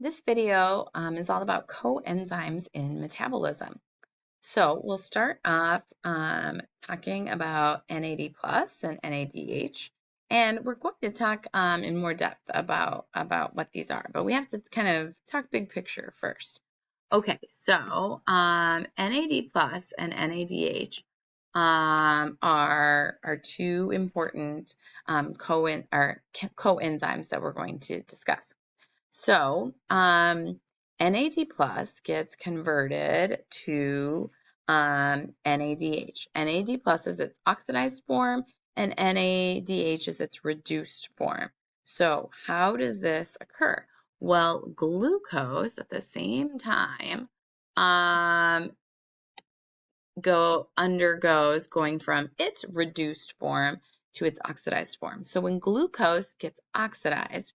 This video is all about coenzymes in metabolism. So we'll start off talking about NAD plus and NADH, and we're going to talk in more depth about what these are, but we have to kind of talk big picture first. Okay, so NAD plus and NADH are two important coenzymes that we're going to discuss. So, NAD plus gets converted to NADH. NAD plus is its oxidized form, and NADH is its reduced form. So, how does this occur? Well, glucose at the same time undergoes going from its reduced form to its oxidized form. So, when glucose gets oxidized,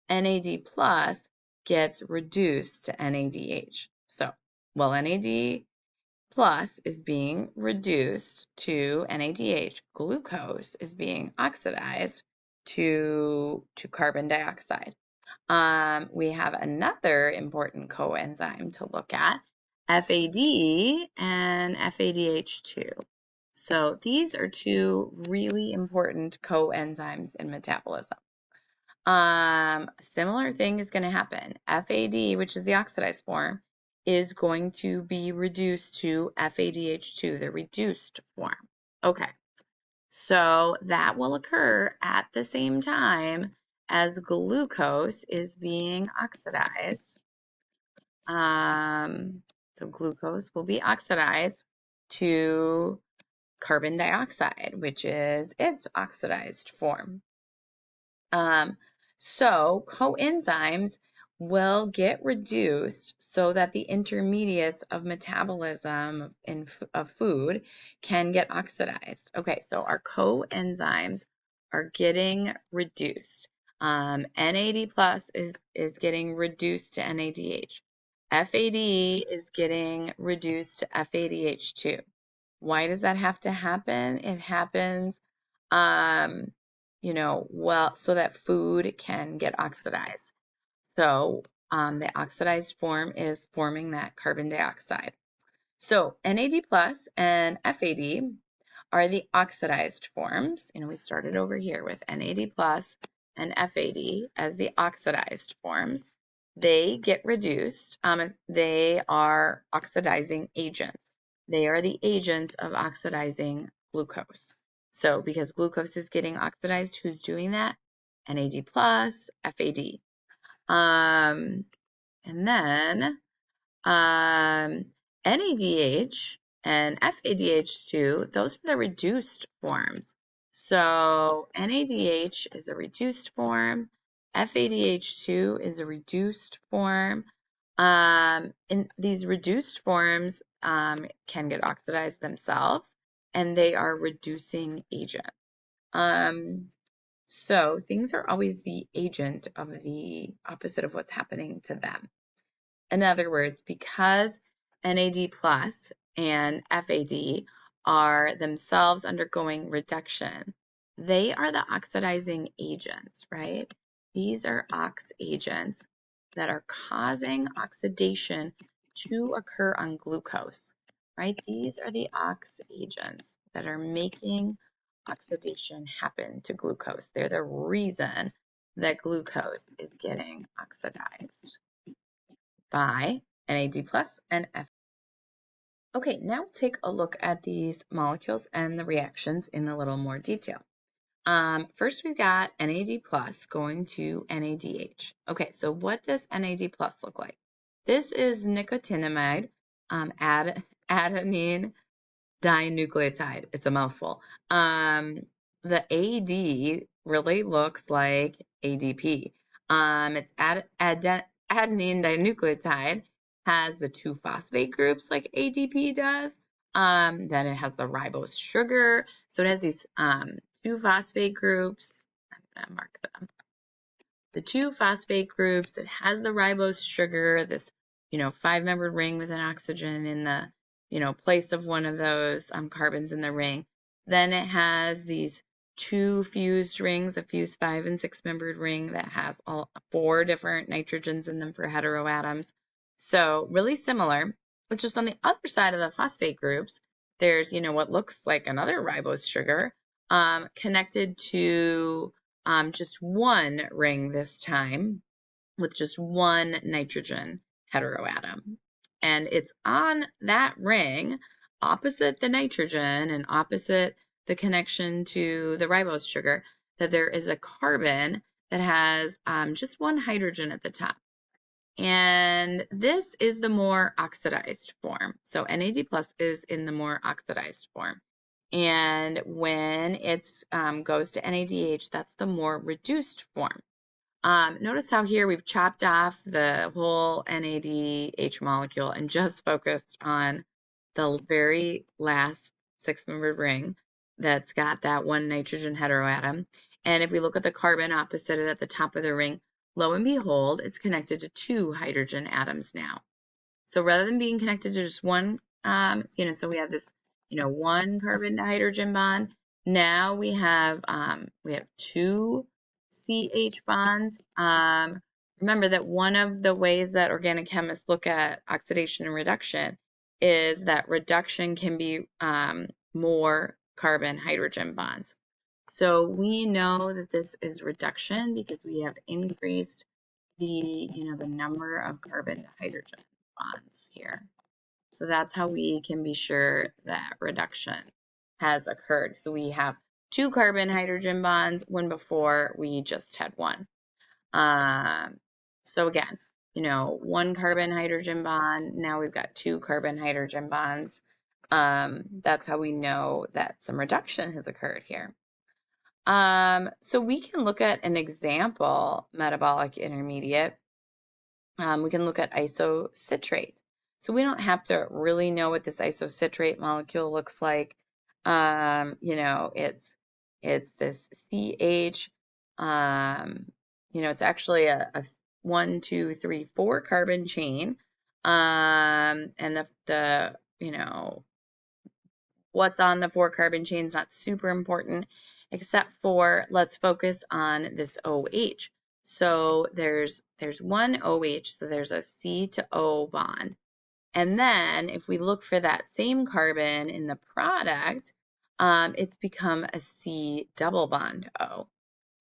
NAD plus gets reduced to NADH. So, while NAD plus is being reduced to NADH, glucose is being oxidized to carbon dioxide. We have another important coenzyme to look at, FAD and FADH2. So these are two really important coenzymes in metabolism. A similar thing is going to happen. FAD, which is the oxidized form, is going to be reduced to FADH2, the reduced form. Okay, so that will occur at the same time as glucose is being oxidized. So glucose will be oxidized to carbon dioxide, which is its oxidized form. So coenzymes will get reduced so that the intermediates of metabolism of food can get oxidized. Okay, so our coenzymes are getting reduced. NAD plus is getting reduced to NADH. FAD is getting reduced to FADH2. Why does that have to happen? It happens so that food can get oxidized. So the oxidized form is forming that carbon dioxide. So NAD plus and FAD are the oxidized forms. We started over here with NAD plus and FAD as the oxidized forms. They get reduced. They are oxidizing agents. They are the agents of oxidizing glucose. So because glucose is getting oxidized, who's doing that? NAD plus, FAD. And then NADH and FADH2, those are the reduced forms. So NADH is a reduced form. FADH2 is a reduced form. And these reduced forms can get oxidized themselves, and they are reducing agents. So things are always the agent of the opposite of what's happening to them. In other words, because NAD plus and FAD are themselves undergoing reduction, they are the oxidizing agents, right? These are ox agents that are causing oxidation to occur on glucose, right? These are the ox agents that are making oxidation happen to glucose. They're the reason that glucose is getting oxidized by NAD plus and F. Okay, now take a look at these molecules and the reactions in a little more detail. First, we've got NAD plus going to NADH. Okay, so what does NAD plus look like? This is nicotinamide, adenine dinucleotide. It's a mouthful. The AD really looks like ADP. It's adenine dinucleotide has the 2 phosphate groups like ADP does. Then it has the ribose sugar. So it has these 2 phosphate groups. I'm going to mark them. The 2 phosphate groups, it has the ribose sugar, this 5-membered ring with an oxygen in the place of one of those carbons in the ring. Then it has these two fused rings, a fused 5 and 6 membered ring that has all 4 different nitrogens in them for heteroatoms. So really similar. It's just on the other side of the phosphate groups, there's, what looks like another ribose sugar connected to just one ring this time with just one nitrogen heteroatom. And it's on that ring, opposite the nitrogen and opposite the connection to the ribose sugar, that there is a carbon that has just one hydrogen at the top. And this is the more oxidized form. So NAD plus is in the more oxidized form. And when it goes to NADH, that's the more reduced form. Notice how here we've chopped off the whole NADH molecule and just focused on the very last 6-membered ring that's got that one nitrogen heteroatom. And if we look at the carbon opposite it at the top of the ring, lo and behold, it's connected to 2 hydrogen atoms now. So rather than being connected to just one, so we have this, one carbon to hydrogen bond. Now we have 2 CH bonds. Remember that one of the ways that organic chemists look at oxidation and reduction is that reduction can be more carbon-hydrogen bonds. So we know that this is reduction because we have increased the number of carbon to hydrogen bonds here. So that's how we can be sure that reduction has occurred. So we have 2 carbon-hydrogen bonds when before we just had 1. So again, 1 carbon-hydrogen bond, now we've got 2 carbon-hydrogen bonds. That's how we know that some reduction has occurred here. So we can look at an example metabolic intermediate. We can look at isocitrate. So we don't have to really know what this isocitrate molecule looks like. It's this CH. It's actually a 1, 2, 3, 4 carbon chain. And the what's on the 4 carbon chain is not super important, except for let's focus on this OH. So there's one OH, so there's a C to O bond. And then if we look for that same carbon in the product, it's become a C double bond O.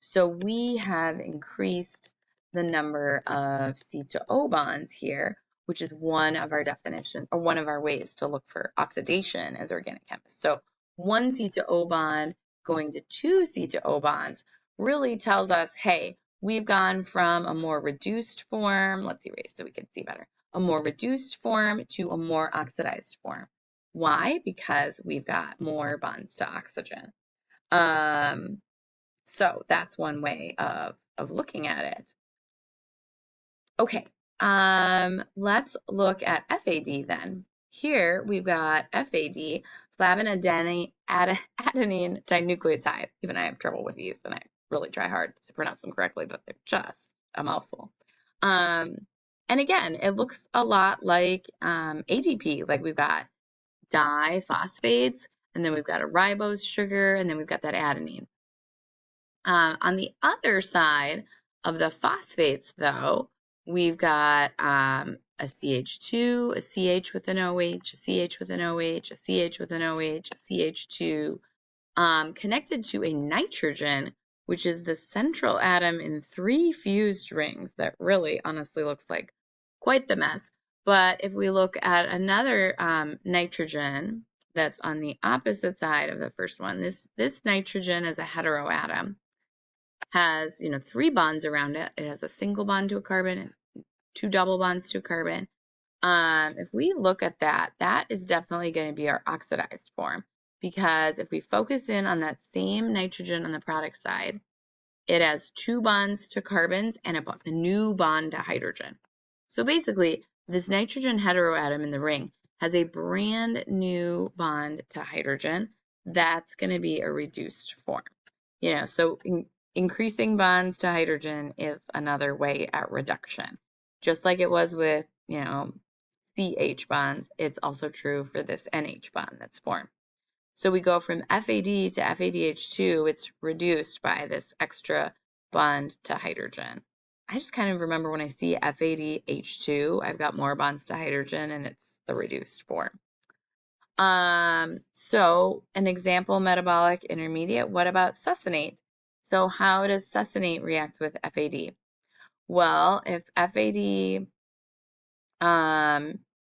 So we have increased the number of C to O bonds here, which is one of our definitions or one of our ways to look for oxidation as organic chemists. So 1 C to O bond going to 2 C to O bonds really tells us, hey, we've gone from a more reduced form, let's erase so we can see better, a more reduced form to a more oxidized form. Why? Because we've got more bonds to oxygen. So that's one way of looking at it. Okay, let's look at FAD then. Here we've got FAD, flavin adenine dinucleotide. Even I have trouble with these, and I really try hard to pronounce them correctly, but they're just a mouthful. And again, it looks a lot like ADP, like we've got diphosphates, and then we've got a ribose sugar, and then we've got that adenine. On the other side of the phosphates, though, we've got a CH2, a CH with an OH, a CH with an OH, a CH with an OH, a CH2, connected to a nitrogen, which is the central atom in 3 fused rings that really honestly looks like quite the mess. But if we look at another nitrogen that's on the opposite side of the first one, this nitrogen is a heteroatom. Has 3 bonds around it. It has a single bond to a carbon and 2 double bonds to a carbon. If we look at that, that is definitely going to be our oxidized form, because if we focus in on that same nitrogen on the product side, it has 2 bonds to carbons and a new bond to hydrogen. So basically, this nitrogen heteroatom in the ring has a brand new bond to hydrogen. That's going to be a reduced form. So increasing bonds to hydrogen is another way at reduction. Just like it was with, CH bonds, it's also true for this NH bond that's formed. So we go from FAD to FADH2, it's reduced by this extra bond to hydrogen. I just kind of remember when I see FADH2, I've got more bonds to hydrogen and it's the reduced form. So an example metabolic intermediate, what about succinate? So how does succinate react with FAD? Well, if FAD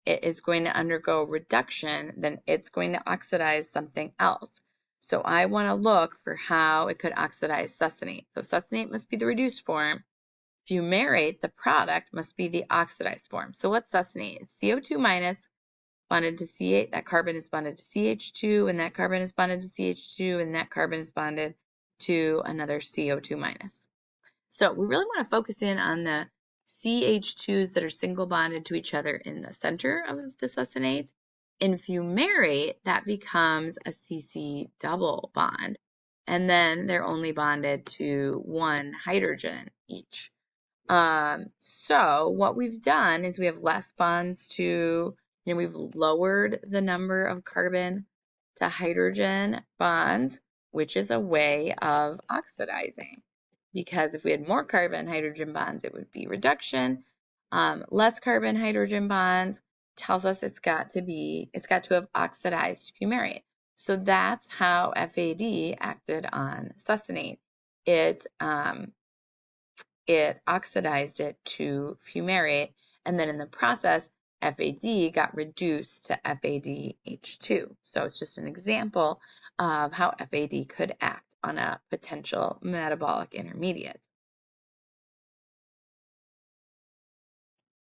it is going to undergo reduction, then it's going to oxidize something else. So I want to look for how it could oxidize succinate. So succinate must be the reduced form. Fumarate, the product, must be the oxidized form. So what's succinate? It's CO2 minus bonded to C8. That carbon is bonded to CH2, and that carbon is bonded to CH2, and that carbon is bonded to another CO2 minus. So we really want to focus in on the CH2s that are single bonded to each other in the center of the succinate. In fumarate, that becomes a CC double bond, and then they're only bonded to one hydrogen each. So what we've done is we have less bonds to, we've lowered the number of carbon to hydrogen bonds, which is a way of oxidizing. Because if we had more carbon-hydrogen bonds, it would be reduction. Less carbon-hydrogen bonds tells us it's got to have oxidized fumarate. So that's how FAD acted on succinate. It oxidized it to fumarate, and then in the process, FAD got reduced to FADH2. So it's just an example of how FAD could act on a potential metabolic intermediate.